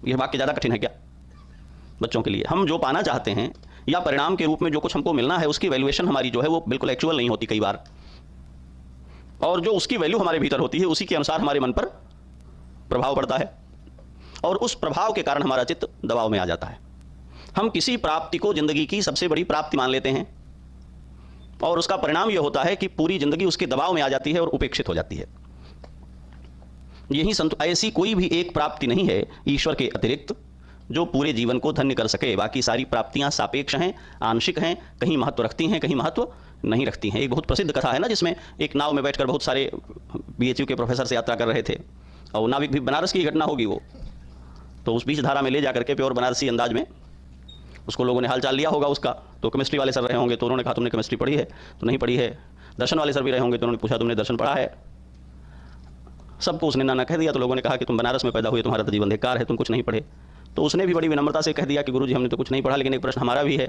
यह वाक्य ज़्यादा कठिन है क्या बच्चों के लिए? हम जो पाना चाहते हैं या परिणाम के रूप में जो कुछ हमको मिलना है, उसकी वैल्यूएशन हमारी जो है वो बिल्कुल एक्चुअल नहीं होती कई बार, और जो उसकी वैल्यू हमारे भीतर होती है उसी के अनुसार हमारे मन पर प्रभाव पड़ता है, और उस प्रभाव के कारण हमारा चित्त दबाव में आ जाता है। हम किसी प्राप्ति को जिंदगी की सबसे बड़ी प्राप्ति मान लेते हैं, और उसका परिणाम यह होता है कि पूरी जिंदगी उसके दबाव में आ जाती है और उपेक्षित हो जाती है। यही ऐसी कोई भी एक प्राप्ति नहीं है ईश्वर के अतिरिक्त जो पूरे जीवन को धन्य कर सके। बाकी सारी प्राप्तियां सापेक्ष हैं, आंशिक हैं, कहीं महत्व रखती हैं, कहीं महत्व नहीं रखती हैं। एक बहुत प्रसिद्ध कथा है ना, जिसमें एक नाव में बैठकर बहुत सारे BHU के प्रोफेसर से यात्रा कर रहे थे, और नाविक भी, बनारस की घटना होगी वो, तो उस बीच धारा में ले जाकर के प्योर बनारसी अंदाज में उसको लोगों ने हालचाल लिया होगा उसका। तो केमिस्ट्री वाले सर रहे होंगे तो उन्होंने कहा तुमने केमिस्ट्री पढ़ी है? तो नहीं पढ़ी है। दर्शन वाले सर भी रहे होंगे तो उन्होंने पूछा तुमने दर्शन पढ़ा है? सबको उसने ना कह दिया। तो लोगों ने कहा कि तुम बनारस में पैदा हुए, तुम्हारा तो जीवन धिक्कार है, तुम कुछ नहीं पढ़े। तो उसने भी बड़ी विनम्रता से कह दिया कि गुरुजी हमने तो कुछ नहीं पढ़ा, लेकिन एक प्रश्न हमारा भी है।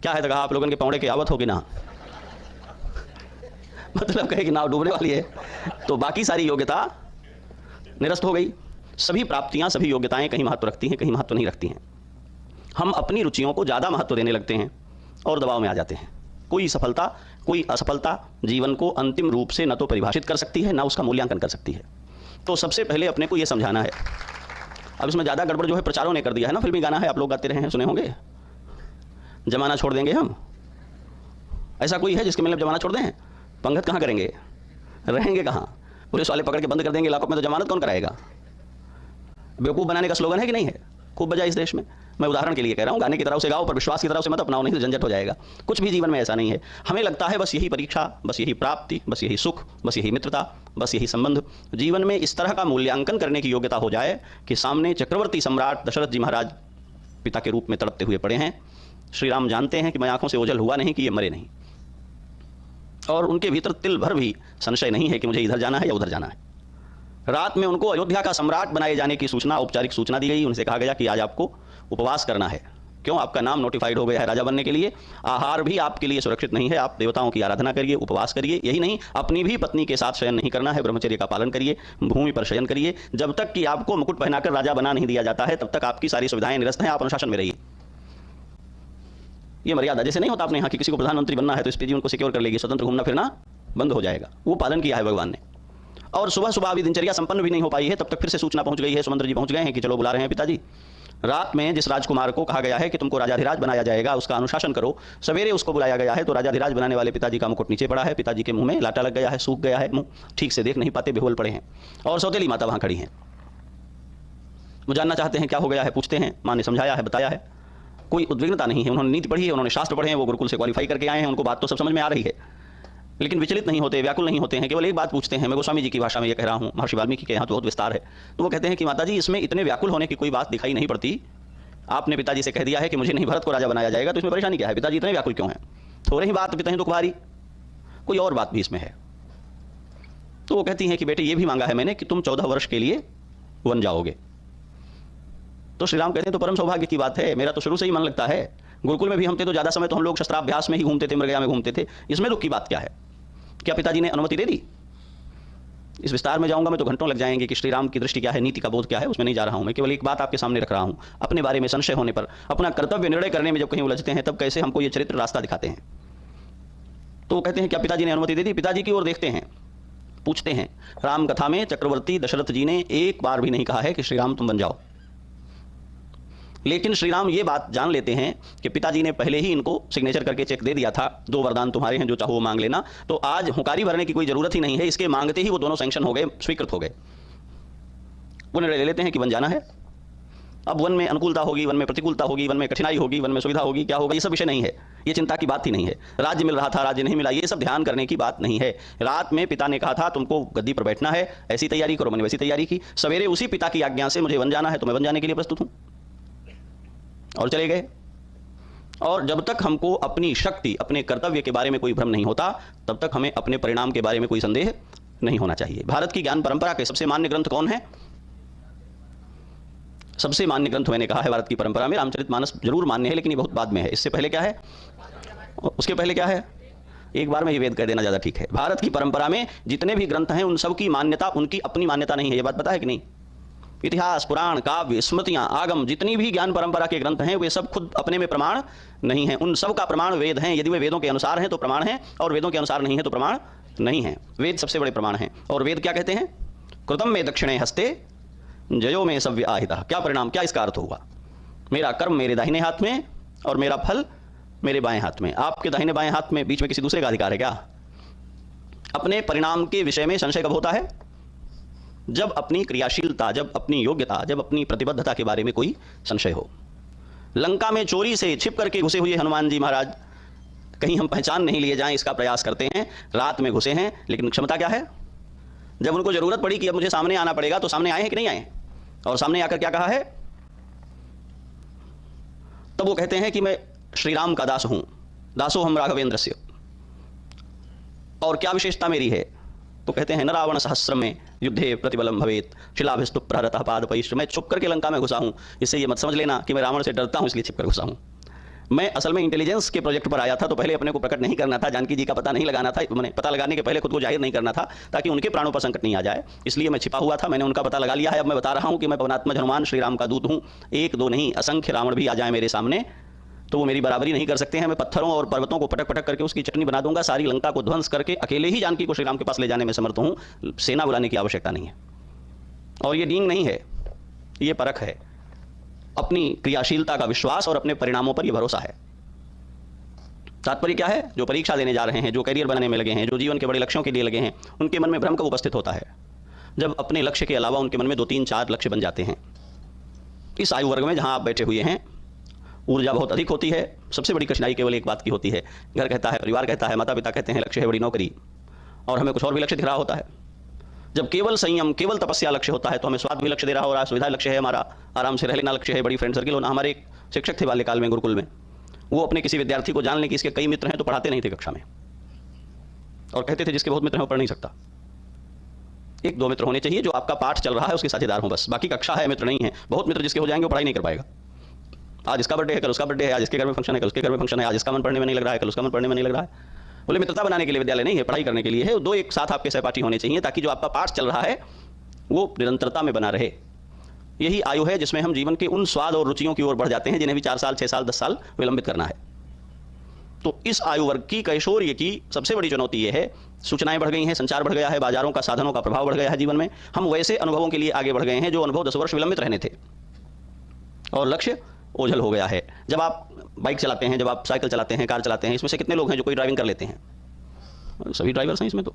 क्या है? तो कहा आप लोगों के पौड़े की आवत होगी ना। मतलब कहे कि नाव डूबने वाली है। तो बाकी सारी योग्यता निरस्त हो गई। सभी प्राप्तियां, सभी योग्यताएं कहीं महत्व रखती हैं, कहीं महत्व नहीं रखती हैं। हम अपनी रुचियों को ज़्यादा महत्व देने लगते हैं और दबाव में आ जाते हैं। कोई सफलता, कोई असफलता जीवन को अंतिम रूप से न तो परिभाषित कर सकती है, ना उसका मूल्यांकन कर सकती है। तो सबसे पहले अपने को यह समझाना है। अब इसमें ज़्यादा गड़बड़ जो है प्रचारों ने कर दिया है ना। फिल्मी गाना है, आप लोग गाते रहे हैं, सुने होंगे, जमाना छोड़ देंगे हम। ऐसा कोई है जिसके मतलब जमाना छोड़ दें? पंगत कहाँ करेंगे, रहेंगे कहाँ? पुलिस वाले पकड़ के बंद कर देंगे इलाकों में, तो जमानत कौन कराएगा? बेवकूफ़ बनाने का स्लोगन है कि नहीं है? खूब बजा इस देश में। मैं उदाहरण के लिए कह रहा हूँ, गाने की तरफ से गाओ पर विश्वास की तरफ से मत अपनाओ, नहीं तो झंझट हो जाएगा। कुछ भी जीवन में ऐसा नहीं है। हमें लगता है बस यही परीक्षा, बस यही प्राप्ति, बस यही सुख, बस यही मित्रता, बस यही संबंध। जीवन में इस तरह का मूल्यांकन करने की योग्यता हो जाए कि सामने चक्रवर्ती सम्राट दशरथ जी महाराज पिता के रूप में तड़पते हुए पड़े हैं। श्री राम जानते हैं कि मैं आंखों से ओझल हुआ नहीं कि ये मरे नहीं, और उनके भीतर तिल भर भी संशय नहीं है कि मुझे इधर जाना है या उधर जाना है। रात में उनको अयोध्या का सम्राट बनाए जाने की सूचना, औपचारिक सूचना दी गई। उनसे कहा गया कि आज आपको उपवास करना है। क्यों? आपका नाम नोटिफाइड हो गया है राजा बनने के लिए। आहार भी आपके लिए सुरक्षित नहीं है, आप देवताओं की आराधना करिए, उपवास करिए। यही नहीं, अपनी भी पत्नी के साथ शयन नहीं करना है, ब्रह्मचर्य का पालन करिए, भूमि पर शयन करिए। जब तक कि आपको मुकुट पहनाकर राजा बना नहीं दिया जाता है, तब तक आपकी सारी सुविधाएं निरस्त हैं, आप अनुशासन में रहिए। ये मर्यादा जैसे नहीं होता अपने यहाँ कि किसी को प्रधानमंत्री बनना है तो स्पीडी उनको सिक्योर कर लेगी, स्वतंत्र घूमना फिरना बंद हो जाएगा। वो पालन किया है भगवान ने। और सुबह सुबह अभी दिनचर्या संपन्न भी नहीं हो पाई है, तब तक फिर से सूचना पहुंच गई है, सुमंत्र जी पहुंच गए हैं कि चलो बुला रहे हैं पिताजी। रात में जिस राजकुमार को कहा गया है कि तुमको राजाधिराज बनाया जाएगा, उसका अनुशासन करो, सवेरे उसको बुलाया गया है तो राजाधिराज बनाने वाले पिताजी का मुकुट नीचे पड़ा है, पिताजी के मुंह में लाटा लग गया है, सूख गया है मुंह, ठीक से देख नहीं पाते, बेहोल पड़े हैं, और सौतेली माता वहां खड़ी हैं। वो जानना चाहते हैं क्या हो गया है, पूछते हैं। माँ ने समझाया है, बताया है, कोई उद्विग्नता नहीं है। उन्होंने नीति पढ़ी है, उन्होंने शास्त्र पढ़े हैं, वो गुरुकुल से क्वालिफाई करके आए हैं, उनको बात तो सब समझ में आ रही है, लेकिन विचलित नहीं होते, व्याकुल नहीं होते हैं। केवल एक बात पूछते हैं। मैं गोस्वामी जी की भाषा में ये कह रहा हूँ, महर्षि वाल्मीकि के यहाँ तो बहुत विस्तार है। तो वो कहते हैं कि माताजी इसमें इतने व्याकुल होने की कोई बात दिखाई नहीं पड़ती। आपने पिताजी से कह दिया है कि मुझे नहीं भरत को राजा बनाया जाएगा, तो इसमें परेशानी क्या है? पिताजी इतने व्याकुल क्यों हैं? थोड़ी ही बात पिता दुख भारी, कोई और बात भी इसमें है। तो वो कहती हैं कि बेटे ये भी मांगा है मैंने कि तुम 14 वर्ष के लिए वन जाओगे। तो श्री राम कहते हैं तो परम सौभाग्य की बात है, मेरा तो शुरू से ही मन लगता है। गुरुकुल में भी हम थे तो ज़्यादा समय तो हम लोग शस्त्राभ्यास में ही घूमते थे, मृगया में घूमते थे, इसमें दुख की बात क्या है? क्या पिताजी ने अनुमति दे दी? इस विस्तार में जाऊंगा मैं तो घंटों लग जाएंगे कि श्री राम की दृष्टि क्या है, नीति का बोध क्या है, उसमें नहीं जा रहा हूं मैं। केवल एक बात आपके सामने रख रहा हूं, अपने बारे में संशय होने पर, अपना कर्तव्य निर्णय करने में जब कहीं उलझते हैं, तब कैसे हमको ये चरित्र रास्ता दिखाते हैं। तो वो कहते हैं क्या पिताजी ने अनुमति दे दी? पिताजी की ओर देखते हैं, पूछते हैं। राम कथा में चक्रवर्ती दशरथ जी ने एक बार भी नहीं कहा है कि श्री राम तुम बन जाओ, लेकिन श्री राम ये बात जान लेते हैं कि पिताजी ने पहले ही इनको सिग्नेचर करके चेक दे दिया था, 2 वरदान तुम्हारे हैं, जो चाहो वो मांग लेना। तो आज हुंकारी भरने की कोई जरूरत ही नहीं है, इसके मांगते ही वो दोनों सैंक्शन हो गए, स्वीकृत हो गए। वो निर्णय ले लेते हैं कि वन जाना है। अब वन में अनुकूलता होगी, वन में प्रतिकूलता होगी, वन में कठिनाई होगी, वन में सुविधा होगी, क्या होगा, ये सब विषय नहीं है, ये चिंता की बात ही नहीं है। राज्य मिल रहा था, राज्य नहीं मिला, ये सब ध्यान करने की बात नहीं है। रात में पिता ने कहा था तुमको गद्दी पर बैठना है, ऐसी तैयारी करो, मैंने वैसी तैयारी की। सवेरे उसी पिता की आज्ञा से मुझे वन जाना है, तो मैं वन जाने के लिए प्रस्तुत हूँ, और चले गए। और जब तक हमको अपनी शक्ति, अपने कर्तव्य के बारे में कोई भ्रम नहीं होता, तब तक हमें अपने परिणाम के बारे में कोई संदेह नहीं होना चाहिए। भारत की ज्ञान परंपरा के सबसे मान्य ग्रंथ कौन है? सबसे मान्य ग्रंथ मैंने कहा है भारत की परंपरा में रामचरितमानस जरूर मान्य है, लेकिन ये बहुत बाद में है। इससे पहले क्या है, उसके पहले क्या है? एक बार में ये वेद कह देना ज्यादा ठीक है। भारत की परंपरा में जितने भी ग्रंथ हैं उन सब की मान्यता उनकी अपनी मान्यता नहीं है, ये बात पता है कि नहीं? इतिहास, पुराण, काव्य, स्मृतियां, आगम, जितनी भी ज्ञान परंपरा के ग्रंथ हैं वे सब खुद अपने में प्रमाण नहीं हैं। उन सब का प्रमाण वेद हैं। यदि वे वेदों के अनुसार हैं तो प्रमाण हैं, और वेदों के अनुसार नहीं है तो प्रमाण नहीं है। वेद सबसे बड़े प्रमाण हैं। और वेद क्या कहते हैं? कृतम में दक्षिणे हस्ते जयो में सव्य आहिता। क्या परिणाम, क्या इसका अर्थ हुआ? मेरा कर्म मेरे दाहिने हाथ में और मेरा फल मेरे बाएं हाथ में। आपके दाहिने बाएं हाथ में बीच में किसी दूसरे का अधिकार है क्या? अपने परिणाम के विषय में संशय कब होता है? जब अपनी क्रियाशीलता, जब अपनी योग्यता, जब अपनी प्रतिबद्धता के बारे में कोई संशय हो। लंका में चोरी से छिप करके घुसे हुए हनुमान जी महाराज, कहीं हम पहचान नहीं लिए जाएं इसका प्रयास करते हैं। रात में घुसे हैं, लेकिन क्षमता क्या है? जब उनको जरूरत पड़ी कि अब मुझे सामने आना पड़ेगा तो सामने आए हैं कि नहीं आए? और सामने आकर क्या कहा है? तब वो कहते हैं कि मैं श्री राम का दास हूं, दासो हम राघवेंद्रस्य। और क्या विशेषता मेरी है? तो कहते हैं न रावण सहस्र में युद्धे प्रतिबलम भवेत शिलाभिस्तु प्रहरतः पादपैश्च। मैं छुप करके लंका में घुसा हूं। इससे ये मत समझ लेना कि मैं रावण से डरता हूं इसलिए छिप कर घुसा हूं। मैं असल में इंटेलिजेंस के प्रोजेक्ट पर आया था, तो पहले अपने को प्रकट नहीं करना था, जानकी जी का पता नहीं लगाना था, मैंने पता लगाने के पहले खुद को जाहिर नहीं करना था ताकि उनके प्राणों पर संकट नहीं आ जाए। इसलिए मैं छिपा हुआ था, मैंने उनका पता लगा लिया है। अब मैं बता रहा हूं कि मैं पवनात्मज हनुमान श्री राम का दूत हूं। एक दो नहीं, असंख्य रावण भी आ जाए मेरे सामने तो वो मेरी बराबरी नहीं कर सकते हैं। मैं पत्थरों और पर्वतों को पटक पटक करके उसकी चटनी बना दूंगा। सारी लंका को ध्वंस करके अकेले ही जानकी को श्री राम के पास ले जाने में समर्थ हूं। सेना बुलाने की आवश्यकता नहीं है। और ये डींग नहीं है, ये परख है। अपनी क्रियाशीलता का विश्वास और अपने परिणामों पर यह भरोसा है। तात्पर्य क्या है? जो परीक्षा देने जा रहे हैं, जो करियर बनाने में लगे हैं, जो जीवन के बड़े लक्ष्यों के लिए लगे हैं, उनके मन में भ्रम कब उपस्थित होता है? जब अपने लक्ष्य के अलावा उनके मन में 2, 3, 4 लक्ष्य बन जाते हैं। इस आयु वर्ग में जहां आप बैठे हुए हैं ऊर्जा बहुत अधिक होती है। सबसे बड़ी कठिनाई केवल एक बात की होती है, घर कहता है, परिवार कहता है, माता पिता कहते हैं लक्ष्य है बड़ी नौकरी, और हमें कुछ और भी लक्ष्य दिख रहा होता है। जब केवल संयम, केवल तपस्या लक्ष्य होता है तो हमें स्वाद भी लक्ष्य दे रहा हो रहा है, सुविधा लक्ष्य है, हमारा आराम से रह लेना लक्ष्य है, बड़ी फ्रेंड सर्किल होना। हमारे एक शिक्षक थे बाल्यकाल में गुरुकुल में, वो अपने किसी विद्यार्थी को जान लें कि इसके कई मित्र हैं तो पढ़ाते नहीं थे कक्षा में, और कहते थे जिसके बहुत मित्र हैं वो पढ़ नहीं सकता। 1-2 मित्र होने चाहिए, जो आपका पाठ चल रहा है उसके साझेदार हों बस, बाकी कक्षा है मित्र नहीं है। बहुत मित्र जिसके हो जाएंगे वो पढ़ाई नहीं कर पाएगा। आज इसका बर्थडे है, कल उसका बर्थडे है, आज इसके घर में फंक्शन है, कल उसके घर में फंक्शन है, आज इसका मन पढ़ने में नहीं लग रहा है, कल उसका मन पढ़ने में नहीं लग रहा है। बोले मित्रता बनाने के लिए विद्यालय नहीं है, पढ़ाई करने के लिए है। 2 एक साथ आपके सहपाठी होने चाहिए ताकि जो आपका पाठ चल रहा है वो निरंतरता में बना रहे। यही आयु है जिसमें हम जीवन के उन स्वाद और रुचियों की ओर बढ़ जाते हैं जिन्हें भी 4 साल, 6 साल, 10 साल विलंबित करना है। तो इस आयु वर्ग की कैशोर्य की सबसे बड़ी चुनौती यह है, सूचनाएं बढ़ गई हैं, संचार बढ़ गया है, बाजारों का, साधनों का प्रभाव बढ़ गया है जीवन में। हम वैसे अनुभवों के लिए आगे बढ़ गए हैं जो अनुभव 10 वर्ष विलंबित रहने थे, और लक्ष्य ओझल हो गया है। जब आप बाइक चलाते हैं, जब आप साइकिल चलाते हैं, कार चलाते हैं, इसमें से कितने लोग हैं जो कोई ड्राइविंग कर लेते हैं? सभी ड्राइवर्स हैं इसमें, तो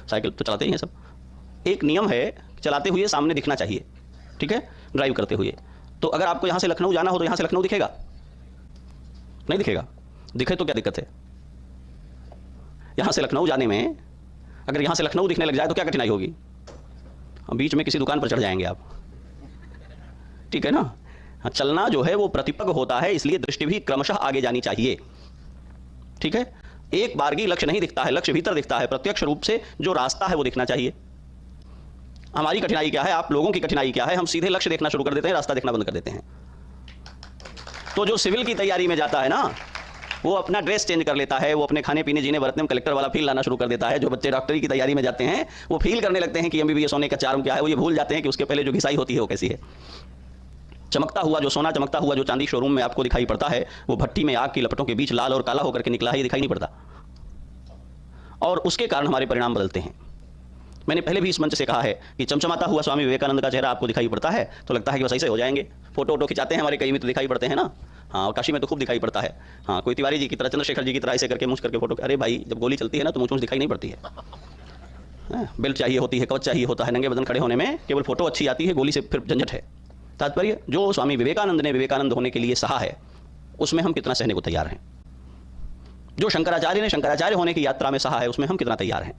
साइकिल तो चलाते ही हैं सब। एक नियम है, चलाते हुए सामने दिखना चाहिए, ठीक है, ड्राइव करते हुए। तो अगर आपको यहाँ से लखनऊ जाना हो तो यहाँ से लखनऊ दिखेगा? नहीं दिखेगा। दिखे तो क्या दिक्कत है? यहाँ से लखनऊ जाने में अगर यहाँ से लखनऊ दिखने लग जाए तो क्या कठिनाई होगी? बीच में किसी दुकान पर चढ़ जाएंगे आप, ठीक है ना। चलना जो है वो प्रतिपग होता है, इसलिए दृष्टि भी क्रमशः आगे जानी चाहिए, ठीक है। एक बारगी लक्ष्य नहीं दिखता है, लक्ष्य भीतर दिखता है। प्रत्यक्ष रूप से जो रास्ता है वो दिखना चाहिए। हमारी कठिनाई क्या है, आप लोगों की कठिनाई क्या है? हम सीधे लक्ष्य देखना शुरू कर देते हैं, रास्ता देखना बंद कर देते हैं। तो जो सिविल की तैयारी में जाता है ना, वो अपना ड्रेस चेंज कर लेता है, वो अपने खाने पीने जीने बरतने में कलेक्टर वाला फील लाना शुरू कर देता है। जो बच्चे डॉक्टरी की तैयारी में जाते हैं वो फील करने लगते हैं कि एमबीबीएस होने का चार्म क्या है। वो ये भूल जाते हैं कि उसके पहले जो घिसाई होती है वो कैसी है। चमकता हुआ जो सोना, चमकता हुआ जो चांदी शोरूम में आपको दिखाई पड़ता है, वो भट्टी में आग की लपटों के बीच लाल और काला होकर के निकला है, ये दिखाई नहीं पड़ता। और उसके कारण हमारे परिणाम बदलते हैं। मैंने पहले भी इस मंच से कहा है कि चमचमाता हुआ स्वामी विवेकानंद का चेहरा आपको दिखाई पड़ता है तो लगता है कि बस ऐसे हो जाएंगे। फोटो वोटो खिंचाते हैं, हमारे कई मित्र दिखाई पड़ते हैं ना। हाँ, और काशी में तो खूब दिखाई पड़ता है। हाँ, कोई तिवारी जी की तरह, चंद्रशेखर जी की तरह ऐसे करके मूंछ करके फोटो। अरे भाई, जब गोली चलती है ना तो मूंछ दिखाई नहीं पड़ती है। बेल्ट चाहिए होती है, कवच चाहिए होता है, नंगे बदन खड़े होने में केवल फोटो अच्छी आती है, गोली से फिर झंझट है। तात्पर्य जो स्वामी विवेकानंद ने विवेकानंद होने के लिए सहा है उसमें हम कितना सहने को तैयार हैं। जो शंकराचार्य ने शंकराचार्य होने की यात्रा में सहा है उसमें हम कितना तैयार हैं।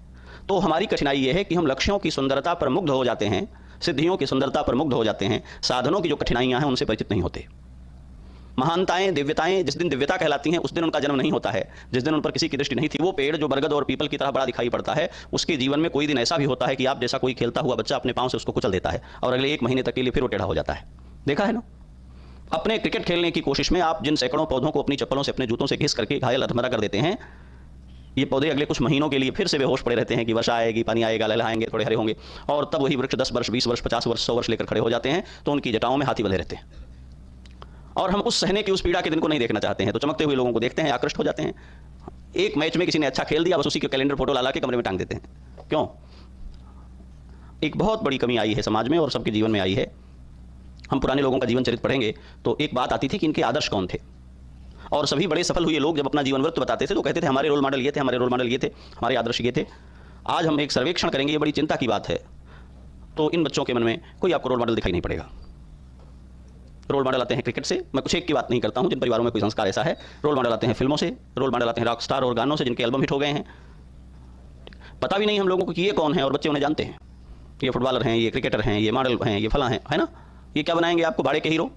तो हमारी कठिनाई यह है कि हम लक्ष्यों की सुंदरता पर मुग्ध हो जाते हैं, सिद्धियों की सुंदरता पर मुग्ध हो जाते हैं, साधनों की जो कठिनाइयां हैं उनसे परिचित नहीं होते। महानताएं, दिव्यताएं जिस दिन दिव्यता कहलाती हैं उस दिन उनका जन्म नहीं होता है, जिस दिन उन पर किसी की दृष्टि नहीं थी। वो पेड़ जो बरगद और पीपल की तरह बड़ा दिखाई पड़ता है, उसके जीवन में कोई दिन ऐसा भी होता है कि आप जैसा कोई खेलता हुआ बच्चा अपने पांव से उसको कुचल देता है और अगले 1 महीने तक के लिए फिर वो टेढ़ा हो जाता है। देखा है ना। अपने क्रिकेट खेलने की कोशिश में आप जिन सैकड़ों पौधों को अपनी चप्पलों से, अपने जूतों से घिस करके घायल अधमरा कर देते हैं, ये पौधे अगले कुछ महीनों के लिए फिर से बेहोश पड़े रहते हैं कि वर्षा आएगी, पानी आएगा, लहलहाएंगे, थोड़े हरे होंगे, और तब वही वृक्ष 10 वर्ष, 20 वर्ष, 50 वर्ष, 100 वर्ष लेकर खड़े हो जाते हैं, तो उनकी जटाओं में हाथी बंधे रहते हैं। और हम उस सहने की उस पीड़ा के दिन को नहीं देखना चाहते हैं, तो चमकते हुए लोगों को देखते हैं, आकृष्ट हो जाते हैं। एक मैच में किसी ने अच्छा खेल दिया, बस उसी के कैलेंडर फोटो ला के कमरे में टांग देते हैं। क्यों? एक बहुत बड़ी कमी आई है समाज में और सबके जीवन में आई है। हम पुराने लोगों का जीवन चरित्र पढ़ेंगे तो एक बात आती थी कि इनके आदर्श कौन थे, और सभी बड़े सफल हुए लोग जब अपना जीवन वृत्त बताते थे तो कहते थे हमारे रोल मॉडल ये थे, हमारे रोल मॉडल ये थे, हमारे आदर्श ये थे। आज हम एक सर्वेक्षण करेंगे, ये बड़ी चिंता की बात है, तो इन बच्चों के मन में कोई आपको रोल मॉडल दिखाई नहीं पड़ेगा। रोल मॉडल आते हैं क्रिकेट से, मैं कुछ एक की बात नहीं करता हूं जिन परिवारों में कोई संस्कार ऐसा है। रोल मॉडल आते हैं फिल्मों से, रोल मॉडल आते हैं रॉक स्टार और गानों से जिनके एल्बम हिट हो गए हैं। पता भी नहीं हम लोगों को कि ये कौन है, और बच्चे उन्हें जानते हैं, ये फुटबॉलर हैं, ये क्रिकेटर हैं, ये मॉडल हैं, ये फला हैं, है ना। ये क्या बनाएंगे आपको? भाड़े के हीरो।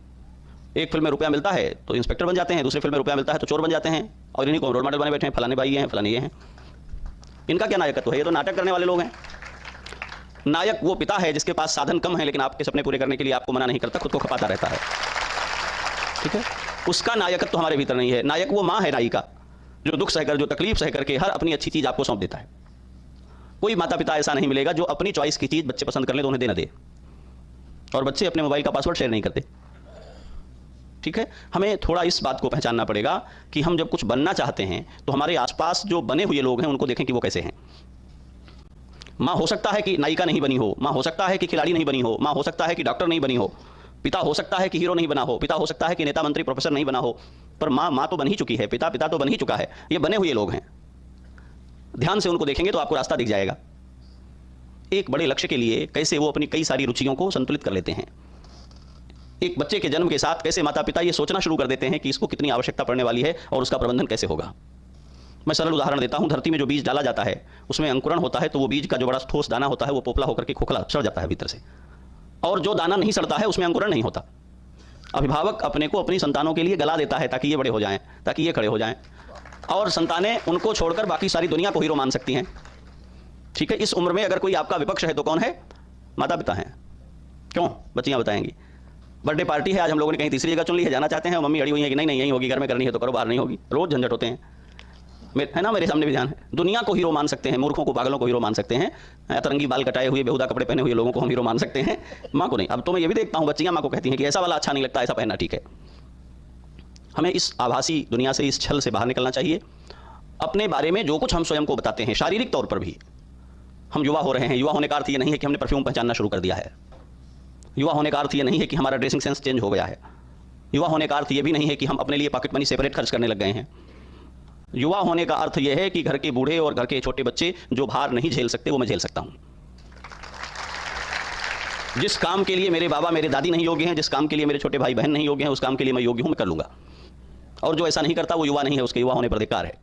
एक फिल्म में रुपया मिलता है तो इंस्पेक्टर बन जाते हैं, दूसरी फिल्म में रुपया मिलता है तो चोर बन जाते हैं, और इन्हीं को रोल मॉडल बने बैठे हैं, फलाने भाई ये हैं, फलाने ये हैं। इनका क्या नायकत्व है? ये तो नाटक करने वाले लोग हैं। नायक वो पिता है जिसके पास साधन कम है, लेकिन आपके सपने पूरे करने के लिए आपको मना नहीं करता, खुद को खपाता रहता है। ठीक है, उसका नायकत्व तो हमारे भीतर नहीं है। नायक वो माँ है नायिका, जो दुख सहकर, जो तकलीफ सह करके हर अपनी अच्छी चीज आपको सौंप देता है। कोई माता पिता ऐसा नहीं मिलेगा जो अपनी चॉइस की चीज बच्चे पसंद कर ले तो उन्हें देना दे, और बच्चे अपने मोबाइल का पासवर्ड शेयर नहीं करते। ठीक है, हमें थोड़ा इस बात को पहचानना पड़ेगा कि हम जब कुछ बनना चाहते हैं तो हमारे आसपास जो बने हुए लोग हैं उनको देखें कि वो कैसे हैं। माँ हो सकता है कि नायिका नहीं बनी हो, माँ हो सकता है कि खिलाड़ी नहीं बनी हो, माँ हो सकता है कि डॉक्टर नहीं बनी हो, पिता हो सकता है कि हीरो नहीं बना हो, पिता हो सकता है कि नेता मंत्री प्रोफेसर नहीं बना हो, पर माँ तो बन ही चुकी है, पिता तो बन ही चुका है। ये बने हुए लोग हैं, ध्यान से उनको देखेंगे तो आपको रास्ता दिख जाएगा। एक बड़े लक्ष्य के लिए कैसे वो अपनी कई सारी रुचियों को संतुलित कर लेते हैं। एक बच्चे के जन्म के साथ कैसे माता पिता ये सोचना शुरू कर देते हैं कि इसको कितनी आवश्यकता पड़ने वाली है और उसका प्रबंधन कैसे होगा। मैं सरल उदाहरण देता हूं, धरती में जो बीज डाला जाता है उसमें अंकुरण होता है, तो वो बीज का जो बड़ा ठोस दाना होता है वो पोपला होकर के खोखला सड़ जाता है भीतर से, और जो दाना नहीं सड़ता है उसमें अंकुरण नहीं होता। अभिभावक अपने को अपनी संतानों के लिए गला देता है ताकि ये बड़े हो जाएं, ताकि ये खड़े हो जाएं, और संतानें उनको छोड़कर बाकी सारी दुनिया को हीरो मान सकती हैं। ठीक है, इस उम्र में अगर कोई आपका विपक्ष है तो कौन है? माता पिता हैं। क्यों? बच्चियां बताएंगी। बर्थडे पार्टी है, आज हम लोगों ने कहीं तीसरी जगह चुन ली है, जाना चाहते हैं, मम्मी अड़ी हुई है कि नहीं यहीं होगी, घर में करनी है तो करो, बाहर नहीं होगी। रोज झंझट होते हैं, है ना, मेरे सामने भी ध्यान है। दुनिया को हीरो मान सकते हैं, मूर्खों को, पागलों को हीरो मान सकते हैं, अतरंगी बाल कटाए हुए बेहुदा कपड़े पहने हुए लोगों को हम हीरो मान सकते हैं, माँ को नहीं। अब तो मैं ये भी देखता हूँ बच्चियां माँ को कहती हैं कि ऐसा वाला अच्छा नहीं लगता, ऐसा पहनना ठीक है। हमें इस आभासी दुनिया से, इस छल से बाहर निकलना चाहिए। अपने बारे में जो कुछ हम स्वयं को बताते हैं, शारीरिक तौर पर भी हम युवा हो रहे हैं। युवा होने का अर्थ ये नहीं है कि हमने परफ्यूम पहचानना शुरू कर दिया है। युवा होने का अर्थ ये नहीं है कि हमारा ड्रेसिंग सेंस चेंज हो गया है। युवा होने का अर्थ ये भी नहीं है कि हम अपने लिए पॉकेट मनी सेपरेट खर्च करने लग गए हैं। युवा होने का अर्थ यह है कि घर के बूढ़े और घर के छोटे बच्चे जो भार नहीं झेल सकते वो मैं झेल सकता हूं। जिस काम के लिए मेरे बाबा मेरे दादी नहीं योग्य हैं, जिस काम के लिए मेरे छोटे भाई बहन नहीं योग्य हैं, उस काम के लिए मैं योग्य हूं, मैं कर लूंगा। और जो ऐसा नहीं करता वो युवा नहीं है, उसके युवा होने पर धिक्कार है।